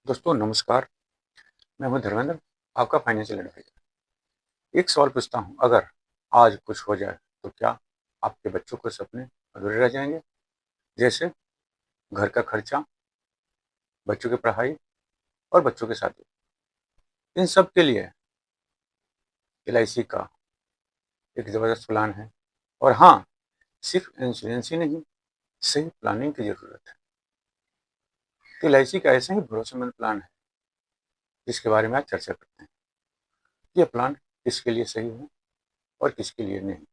दोस्तों नमस्कार। मैं हूं धर्मेंद्र, आपका फाइनेंशियल एडवाइजर। एक सवाल पूछता हूं, अगर आज कुछ हो जाए तो क्या आपके बच्चों के सपने अधूरे रह जाएंगे? जैसे घर का खर्चा, बच्चों की पढ़ाई और बच्चों की शादी। इन सब के लिए एलआईसी का एक ज़बरदस्त प्लान है। और हाँ, सिर्फ इंश्योरेंस ही नहीं, सही प्लानिंग की ज़रूरत है। तो एलआईसी का ऐसा ही भरोसेमंद प्लान है जिसके बारे में आज चर्चा करते हैं। ये प्लान किसके लिए सही है और किसके लिए नहीं,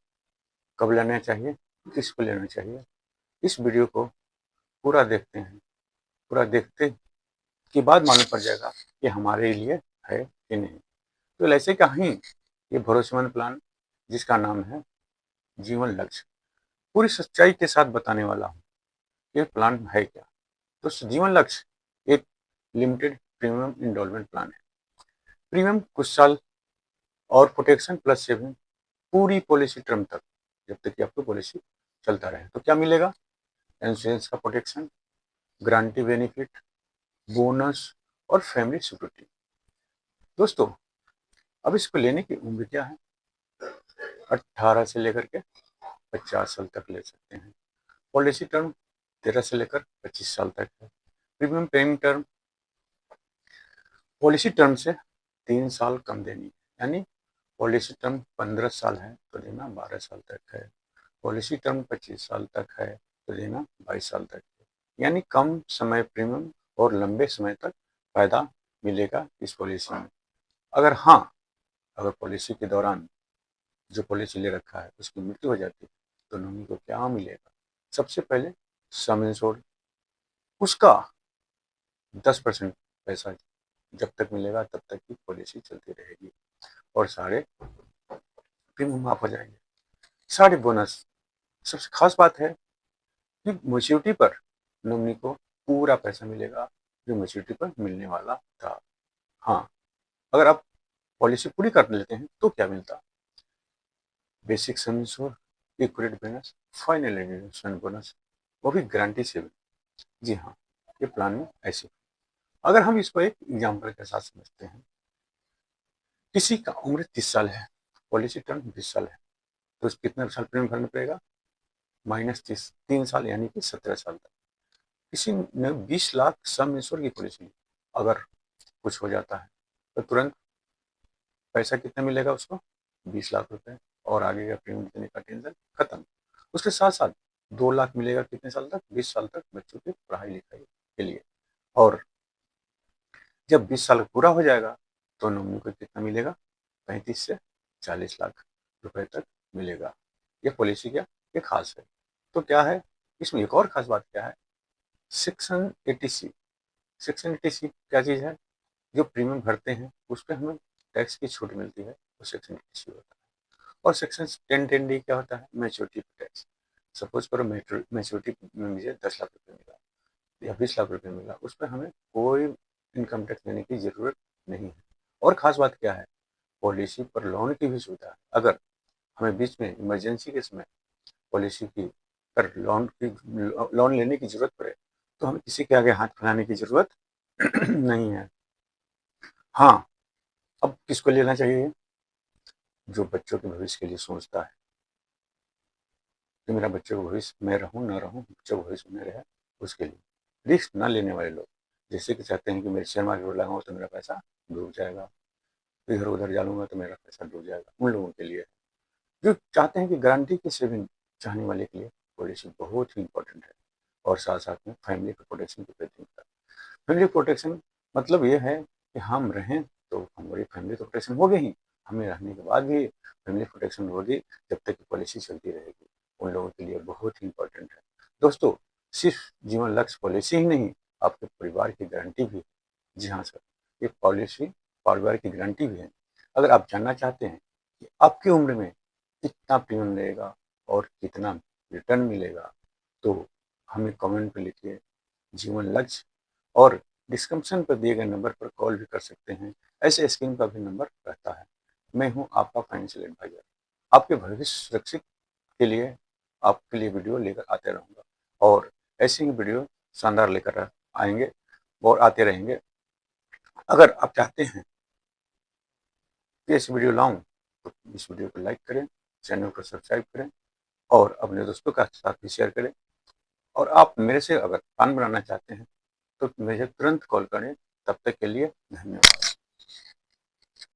कब लेना चाहिए, किसको लेना चाहिए। इस वीडियो को पूरा देखते हैं। पूरा देखते के बाद मालूम पड़ जाएगा कि हमारे लिए है कि नहीं। तो ऐसे का ही ये भरोसेमंद प्लान, जिसका नाम है जीवन लक्ष्य, पूरी सच्चाई के साथ बताने वाला हूँ ये प्लान है क्या। तो जीवन लक्ष्य एक लिमिटेड प्रीमियम इंडॉलमेंट प्लान है। प्रीमियम कुछ साल और प्रोटेक्शन प्लस सेविंग पूरी पॉलिसी टर्म तक, जब तक कि आपकी पॉलिसी चलता रहे। तो क्या मिलेगा? इंश्योरेंस का प्रोटेक्शन, गारंटी बेनिफिट, बोनस और फैमिली सिक्योरिटी। दोस्तों, अब इसको लेने की उम्र क्या है? 18 से लेकर के 50 साल तक ले सकते हैं। पॉलिसी टर्म 13 से लेकर 25 साल तक है। Premium paying term, policy term से 3 साल कम देनी है। यानी पॉलिसी टर्म 15 साल है तो देना 12 साल तक है। पॉलिसी टर्म 25 साल तक है तो देना 22 साल तक है। यानी कम समय प्रीमियम और लंबे समय तक फायदा मिलेगा इस पॉलिसी में। अगर हाँ, अगर पॉलिसी के दौरान जो पॉलिसी ले रखा है उसकी मृत्यु हो जाती है तो नॉमिनी को क्या मिलेगा? सबसे पहले सम इंश्योर्ड, उसका 10% पैसा जब तक मिलेगा तब तक की पॉलिसी चलती रहेगी और सारे प्रीमियम माफ हो जाएंगे। सारे बोनस, सबसे खास बात है कि मैच्योरिटी पर नॉमिनी को पूरा पैसा मिलेगा जो मैच्योरिटी पर मिलने वाला था। हाँ, अगर आप पॉलिसी पूरी कर लेते हैं तो क्या मिलता? Basic sum insured, equity bonus, final addition bonus, वो भी गारंटी से भी। जी हाँ, ये प्लान में ऐसे। अगर हम इसको एक एग्जाम्पल के साथ समझते हैं, किसी का उम्र 30 साल है, पॉलिसी टर्म 20 साल है, तो कितना साल प्रीमियम भरना पड़ेगा? -30, 3 साल यानी कि 17 साल तक। किसी ने 20 लाख सम इंश्योर की पॉलिसी ली, अगर कुछ हो जाता है तो तुरंत पैसा कितना मिलेगा उसको? 20 लाख रुपए, और आगे का प्रीमियम देने का टेंशन खत्म। उसके साथ साथ 2 लाख मिलेगा कितने साल तक? 20 साल तक बच्चों की पढ़ाई लिखाई के लिए। और जब 20 साल पूरा हो जाएगा तो नॉमिनी को कितना मिलेगा? 35 से 40 लाख रुपए तक मिलेगा। ये पॉलिसी क्या, ये खास है। तो क्या है इसमें? एक और खास बात क्या है? Section 80C। सेक्शन 80C क्या चीज़ है? जो प्रीमियम भरते हैं उस पर हमें टैक्स की छूट मिलती है, वो सेक्शन 80C होता है। और सेक्शन 1010D क्या होता है? Maturity tax. सपोज करो मैच्योरिटी में मुझे 10 लाख रुपए मिला या 20 लाख रुपए मिला, उस पर हमें कोई इनकम टैक्स देने की जरूरत नहीं है। और खास बात क्या है? पॉलिसी पर लोन की भी सुविधा है। अगर हमें बीच में इमरजेंसी के समय पॉलिसी की पर लोन लेने की जरूरत पड़े तो हमें किसी के आगे हाथ फैलाने की जरूरत नहीं है। हाँ, अब किसको लेना चाहिए? जो बच्चों के भविष्य के लिए सोचता है कि मेरा बच्चों का भविष्य, मैं रहूं ना रहूं, बच्चों का भविष्य में रहे, उसके लिए। रिस्क ना लेने वाले लोग, जैसे कि चाहते हैं कि मेरे शेयर मार्केट में लगाऊं तो मेरा पैसा डूब जाएगा, इधर उधर डालूंगा तो मेरा पैसा डूब जाएगा, उन लोगों के लिए। जो चाहते हैं कि गारंटी की सेविंग चाहने वाले के लिए पॉलिसी बहुत ही इंपॉर्टेंट है। और साथ साथ में फैमिली के प्रोटेक्शन की प्राथमिकता। फैमिली प्रोटेक्शन मतलब ये है कि हम रहें तो हमारी फैमिली तो प्रोटेक्शन होगी ही, हमें रहने के बाद भी फैमिली प्रोटेक्शन होगी जब तक कि पॉलिसी चलती रहेगी। उन लोगों के लिए बहुत ही इंपॉर्टेंट है। दोस्तों, सिर्फ जीवन लक्ष्य पॉलिसी ही नहीं, आपके परिवार की गारंटी भी है। जी हाँ सर, ये पॉलिसी परिवार की गारंटी भी है। अगर आप जानना चाहते हैं कि आपकी उम्र में कितना प्रीमियम लगेगा और कितना रिटर्न मिलेगा, तो हमें कमेंट पे लिखिए जीवन लक्ष्य, और डिस्क्रिप्शन पर दिए गए नंबर पर कॉल भी कर सकते हैं। ऐसे स्क्रीन पर भी नंबर रहता है। मैं हूं आपका फाइनेंशियल एडवाइजर। आपके भविष्य सुरक्षित के लिए आपके लिए वीडियो लेकर आते रहूँगा, और ऐसे ही वीडियो शानदार लेकर आएंगे और आते रहेंगे। अगर आप चाहते हैं कि ऐसी वीडियो लाऊं तो इस वीडियो को लाइक करें, चैनल को सब्सक्राइब करें और अपने दोस्तों के साथ भी शेयर करें। और आप मेरे से अगर पान बनाना चाहते हैं तो मुझे तुरंत कॉल करें। तब तक के लिए धन्यवाद।